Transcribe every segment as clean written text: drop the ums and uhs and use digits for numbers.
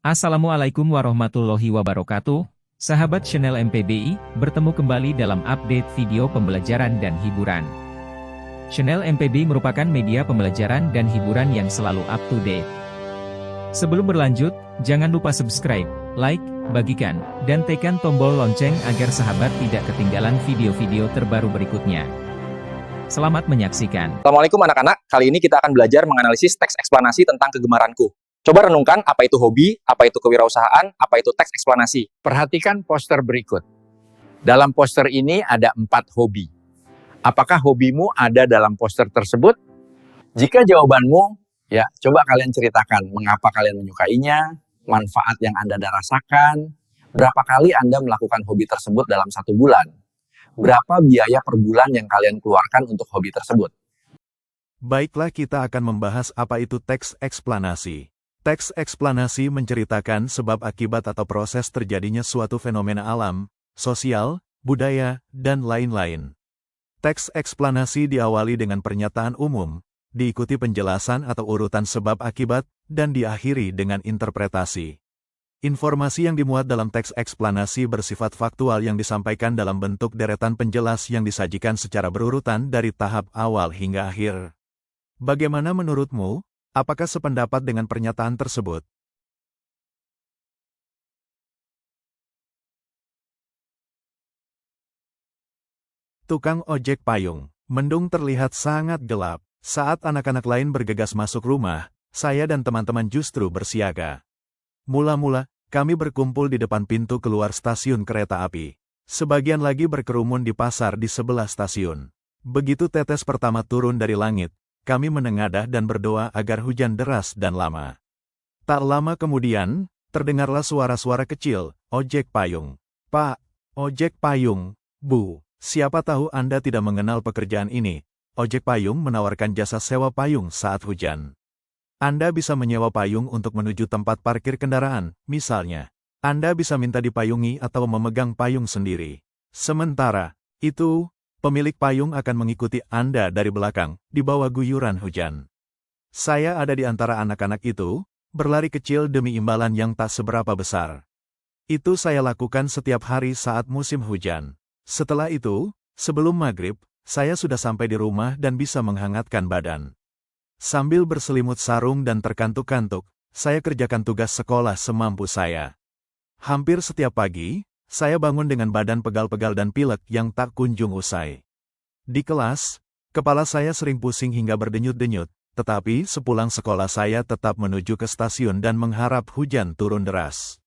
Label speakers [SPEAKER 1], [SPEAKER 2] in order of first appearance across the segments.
[SPEAKER 1] Assalamualaikum warahmatullahi wabarakatuh, sahabat channel MPBI, bertemu kembali dalam update video pembelajaran dan hiburan. Channel MPBI merupakan media pembelajaran dan hiburan yang selalu up to date. Sebelum berlanjut, jangan lupa subscribe, like, bagikan, dan tekan tombol lonceng agar sahabat tidak ketinggalan video-video terbaru berikutnya. Selamat menyaksikan.
[SPEAKER 2] Assalamualaikum anak-anak, kali ini kita akan belajar menganalisis teks eksplanasi tentang kegemaranku. Coba renungkan apa itu hobi, apa itu kewirausahaan, apa itu teks eksplanasi.
[SPEAKER 3] Perhatikan poster berikut. Dalam poster ini ada 4 hobi. Apakah hobimu ada dalam poster tersebut? Jika jawabanmu, ya coba kalian ceritakan mengapa kalian menyukainya, manfaat yang Anda rasakan, berapa kali Anda melakukan hobi tersebut dalam 1 bulan, berapa biaya per bulan yang kalian keluarkan untuk hobi tersebut.
[SPEAKER 4] Baiklah, kita akan membahas apa itu teks eksplanasi. Teks eksplanasi menceritakan sebab akibat atau proses terjadinya suatu fenomena alam, sosial, budaya, dan lain-lain. Teks eksplanasi diawali dengan pernyataan umum, diikuti penjelasan atau urutan sebab akibat, dan diakhiri dengan interpretasi. Informasi yang dimuat dalam teks eksplanasi bersifat faktual yang disampaikan dalam bentuk deretan penjelas yang disajikan secara berurutan dari tahap awal hingga akhir. Bagaimana menurutmu? Apakah sependapat dengan pernyataan tersebut? Tukang ojek payung. Mendung terlihat sangat gelap. Saat anak-anak lain bergegas masuk rumah, saya dan teman-teman justru bersiaga. Mula-mula, kami berkumpul di depan pintu keluar stasiun kereta api. Sebagian lagi berkerumun di pasar di sebelah stasiun. Begitu tetes pertama turun dari langit, kami menengadah dan berdoa agar hujan deras dan lama. Tak lama kemudian, terdengarlah suara-suara kecil, ojek payung. Pak, ojek payung, Bu, siapa tahu Anda tidak mengenal pekerjaan ini. Ojek payung menawarkan jasa sewa payung saat hujan. Anda bisa menyewa payung untuk menuju tempat parkir kendaraan, misalnya. Anda bisa minta dipayungi atau memegang payung sendiri. Sementara itu, pemilik payung akan mengikuti Anda dari belakang, di bawah guyuran hujan. Saya ada di antara anak-anak itu, berlari kecil demi imbalan yang tak seberapa besar. Itu saya lakukan setiap hari saat musim hujan. Setelah itu, sebelum maghrib, saya sudah sampai di rumah dan bisa menghangatkan badan. Sambil berselimut sarung dan terkantuk-kantuk, saya kerjakan tugas sekolah semampu saya. Hampir setiap pagi, saya bangun dengan badan pegal-pegal dan pilek yang tak kunjung usai. Di kelas, kepala saya sering pusing hingga berdenyut-denyut, tetapi sepulang sekolah saya tetap menuju ke stasiun dan mengharap hujan turun deras.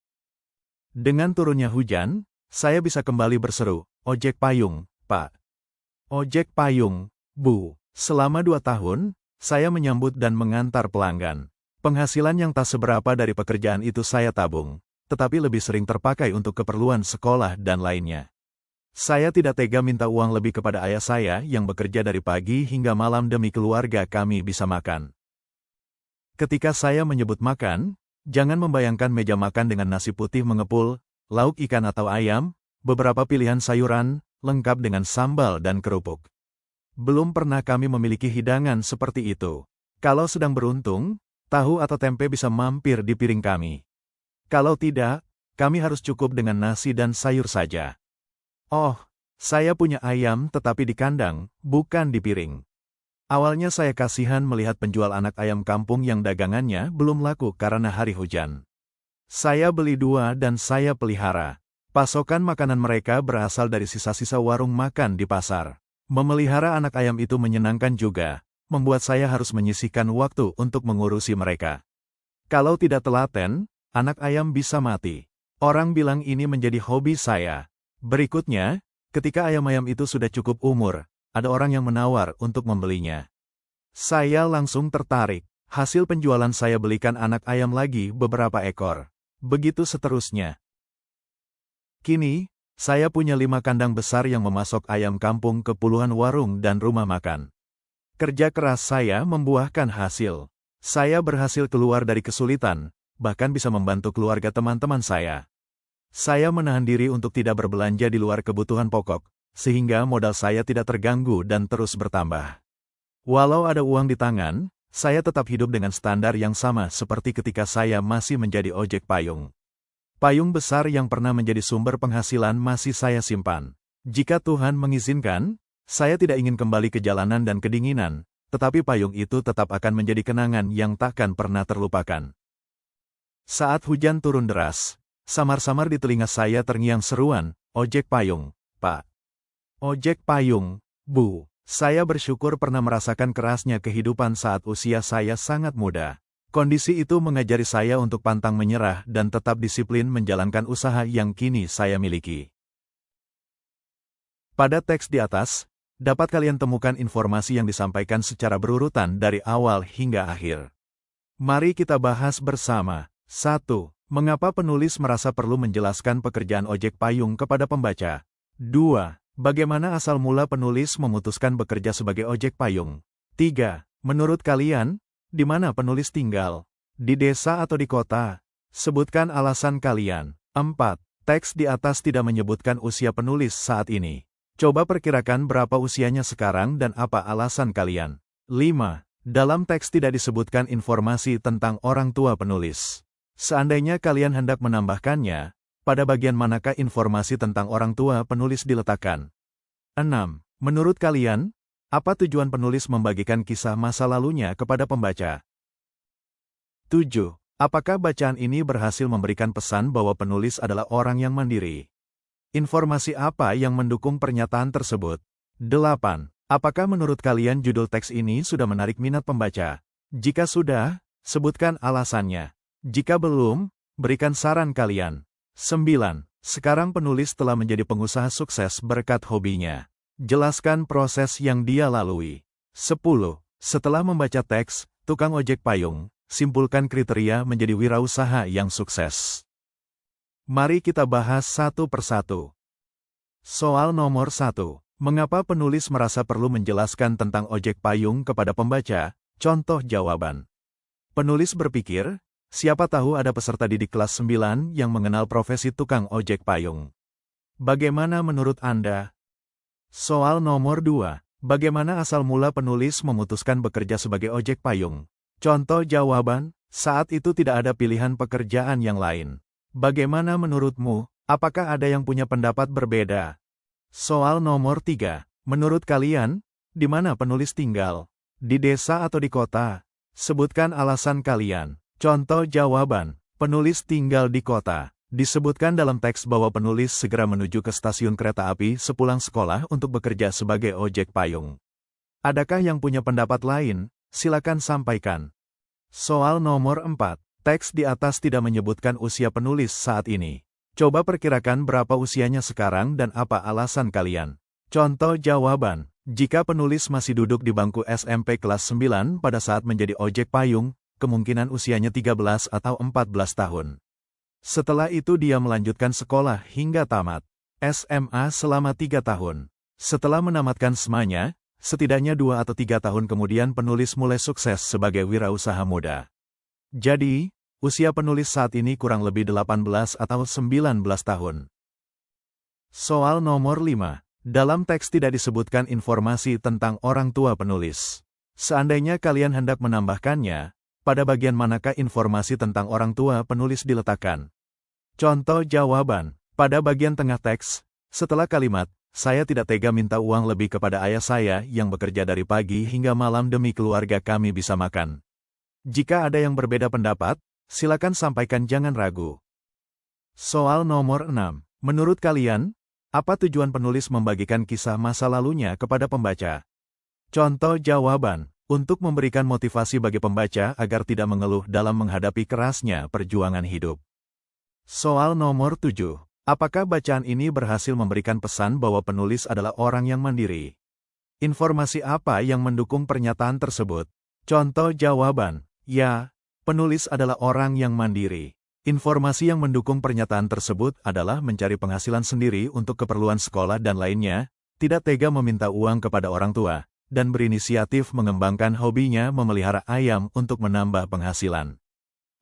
[SPEAKER 4] Dengan turunnya hujan, saya bisa kembali berseru, ojek payung, Pak. Ojek payung, Bu. Selama 2 tahun, saya menyambut dan mengantar pelanggan. Penghasilan yang tak seberapa dari pekerjaan itu saya tabung, tetapi lebih sering terpakai untuk keperluan sekolah dan lainnya. Saya tidak tega minta uang lebih kepada ayah saya yang bekerja dari pagi hingga malam demi keluarga kami bisa makan. Ketika saya menyebut makan, jangan membayangkan meja makan dengan nasi putih mengepul, lauk ikan atau ayam, beberapa pilihan sayuran, lengkap dengan sambal dan kerupuk. Belum pernah kami memiliki hidangan seperti itu. Kalau sedang beruntung, tahu atau tempe bisa mampir di piring kami. Kalau tidak, kami harus cukup dengan nasi dan sayur saja. Oh, saya punya ayam tetapi di kandang, bukan di piring. Awalnya saya kasihan melihat penjual anak ayam kampung yang dagangannya belum laku karena hari hujan. Saya beli 2 dan saya pelihara. Pasokan makanan mereka berasal dari sisa-sisa warung makan di pasar. Memelihara anak ayam itu menyenangkan juga, membuat saya harus menyisihkan waktu untuk mengurusi mereka. Kalau tidak telaten, anak ayam bisa mati. Orang bilang ini menjadi hobi saya. Berikutnya, ketika ayam-ayam itu sudah cukup umur, ada orang yang menawar untuk membelinya. Saya langsung tertarik. Hasil penjualan saya belikan anak ayam lagi beberapa ekor. Begitu seterusnya. Kini, saya punya 5 kandang besar yang memasok ayam kampung ke puluhan warung dan rumah makan. Kerja keras saya membuahkan hasil. Saya berhasil keluar dari kesulitan, bahkan bisa membantu keluarga teman-teman saya. Saya menahan diri untuk tidak berbelanja di luar kebutuhan pokok, sehingga modal saya tidak terganggu dan terus bertambah. Walau ada uang di tangan, saya tetap hidup dengan standar yang sama seperti ketika saya masih menjadi ojek payung. Payung besar yang pernah menjadi sumber penghasilan masih saya simpan. Jika Tuhan mengizinkan, saya tidak ingin kembali ke jalanan dan kedinginan, tetapi payung itu tetap akan menjadi kenangan yang takkan pernah terlupakan. Saat hujan turun deras, samar-samar di telinga saya terngiang seruan, "Ojek payung, Pak. Ojek payung, Bu." Saya bersyukur pernah merasakan kerasnya kehidupan saat usia saya sangat muda. Kondisi itu mengajari saya untuk pantang menyerah dan tetap disiplin menjalankan usaha yang kini saya miliki. Pada teks di atas, dapat kalian temukan informasi yang disampaikan secara berurutan dari awal hingga akhir. Mari kita bahas bersama. 1. Mengapa penulis merasa perlu menjelaskan pekerjaan ojek payung kepada pembaca? 2. Bagaimana asal mula penulis memutuskan bekerja sebagai ojek payung? 3. Menurut kalian, di mana penulis tinggal? Di desa atau di kota? Sebutkan alasan kalian. 4. Teks di atas tidak menyebutkan usia penulis saat ini. Coba perkirakan berapa usianya sekarang dan apa alasan kalian. 5. Dalam teks tidak disebutkan informasi tentang orang tua penulis. Seandainya kalian hendak menambahkannya, pada bagian manakah informasi tentang orang tua penulis diletakkan? 6. Menurut kalian, apa tujuan penulis membagikan kisah masa lalunya kepada pembaca? 7. Apakah bacaan ini berhasil memberikan pesan bahwa penulis adalah orang yang mandiri? Informasi apa yang mendukung pernyataan tersebut? 8. Apakah menurut kalian judul teks ini sudah menarik minat pembaca? Jika sudah, sebutkan alasannya. Jika belum, berikan saran kalian. 9. Sekarang penulis telah menjadi pengusaha sukses berkat hobinya. Jelaskan proses yang dia lalui. 10. Setelah membaca teks, tukang ojek payung, simpulkan kriteria menjadi wirausaha yang sukses. Mari kita bahas satu persatu. Soal nomor 1. Mengapa penulis merasa perlu menjelaskan tentang ojek payung kepada pembaca? Contoh jawaban. Penulis berpikir, siapa tahu ada peserta didik kelas 9 yang mengenal profesi tukang ojek payung. Bagaimana menurut Anda? Soal nomor 2. Bagaimana asal mula penulis memutuskan bekerja sebagai ojek payung? Contoh jawaban, saat itu tidak ada pilihan pekerjaan yang lain. Bagaimana menurutmu, apakah ada yang punya pendapat berbeda? Soal nomor 3. Menurut kalian, di mana penulis tinggal? Di desa atau di kota? Sebutkan alasan kalian. Contoh jawaban, penulis tinggal di kota. Disebutkan dalam teks bahwa penulis segera menuju ke stasiun kereta api sepulang sekolah untuk bekerja sebagai ojek payung. Adakah yang punya pendapat lain? Silakan sampaikan. Soal nomor 4. Teks di atas tidak menyebutkan usia penulis saat ini. Coba perkirakan berapa usianya sekarang dan apa alasan kalian. Contoh jawaban, jika penulis masih duduk di bangku SMP kelas 9 pada saat menjadi ojek payung, kemungkinan usianya 13 atau 14 tahun. Setelah itu dia melanjutkan sekolah hingga tamat SMA selama 3 tahun. Setelah menamatkan SMA-nya, setidaknya 2 atau 3 tahun kemudian penulis mulai sukses sebagai wirausaha muda. Jadi, usia penulis saat ini kurang lebih 18 atau 19 tahun. Soal nomor 5. Dalam teks tidak disebutkan informasi tentang orang tua penulis. Seandainya kalian hendak menambahkannya, pada bagian manakah informasi tentang orang tua penulis diletakkan? Contoh jawaban, pada bagian tengah teks, setelah kalimat, saya tidak tega minta uang lebih kepada ayah saya yang bekerja dari pagi hingga malam demi keluarga kami bisa makan. Jika ada yang berbeda pendapat, silakan sampaikan, jangan ragu. Soal nomor 6. Menurut kalian, apa tujuan penulis membagikan kisah masa lalunya kepada pembaca? Contoh jawaban, untuk memberikan motivasi bagi pembaca agar tidak mengeluh dalam menghadapi kerasnya perjuangan hidup. Soal nomor 7. Apakah bacaan ini berhasil memberikan pesan bahwa penulis adalah orang yang mandiri? Informasi apa yang mendukung pernyataan tersebut? Contoh jawaban, ya, penulis adalah orang yang mandiri. Informasi yang mendukung pernyataan tersebut adalah mencari penghasilan sendiri untuk keperluan sekolah dan lainnya, tidak tega meminta uang kepada orang tua, dan berinisiatif mengembangkan hobinya memelihara ayam untuk menambah penghasilan.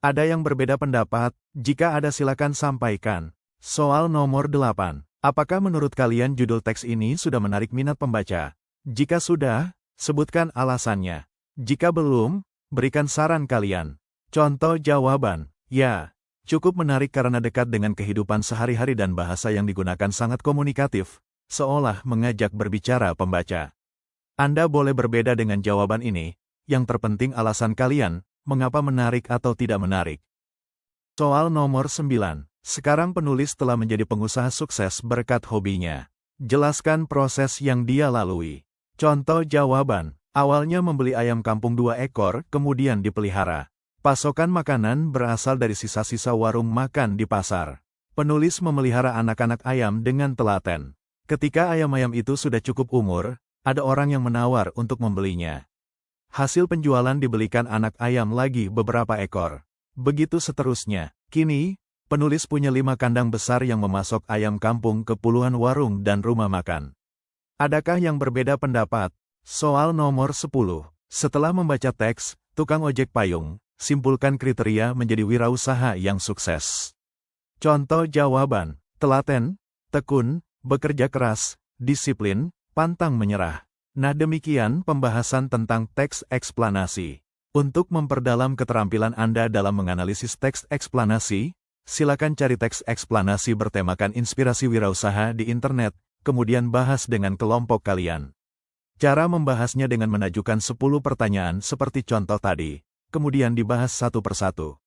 [SPEAKER 4] Ada yang berbeda pendapat? Jika ada silakan sampaikan. Soal nomor 8. Apakah menurut kalian judul teks ini sudah menarik minat pembaca? Jika sudah, sebutkan alasannya. Jika belum, Berikan saran kalian. Contoh jawaban, ya. Cukup menarik karena dekat dengan kehidupan sehari-hari dan bahasa yang digunakan sangat komunikatif, seolah mengajak berbicara pembaca. Anda boleh berbeda dengan jawaban ini, yang terpenting alasan kalian, mengapa menarik atau tidak menarik. Soal nomor 9. Sekarang penulis telah menjadi pengusaha sukses berkat hobinya. Jelaskan proses yang dia lalui. Contoh jawaban, awalnya membeli ayam kampung 2 ekor, kemudian dipelihara. Pasokan makanan berasal dari sisa-sisa warung makan di pasar. Penulis memelihara anak-anak ayam dengan telaten. Ketika ayam-ayam itu sudah cukup umur, ada orang yang menawar untuk membelinya. Hasil penjualan dibelikan anak ayam lagi beberapa ekor. Begitu seterusnya. Kini, penulis punya 5 kandang besar yang memasok ayam kampung ke puluhan warung dan rumah makan. Adakah yang berbeda pendapat? Soal nomor 10. Setelah membaca teks, tukang ojek payung, simpulkan kriteria menjadi wirausaha yang sukses. Contoh jawaban, telaten, tekun, bekerja keras, disiplin, pantang menyerah. Nah demikian pembahasan tentang teks eksplanasi. Untuk memperdalam keterampilan Anda dalam menganalisis teks eksplanasi, silakan cari teks eksplanasi bertemakan inspirasi wirausaha di internet, kemudian bahas dengan kelompok kalian. Cara membahasnya dengan menajukan 10 pertanyaan seperti contoh tadi, kemudian dibahas satu persatu.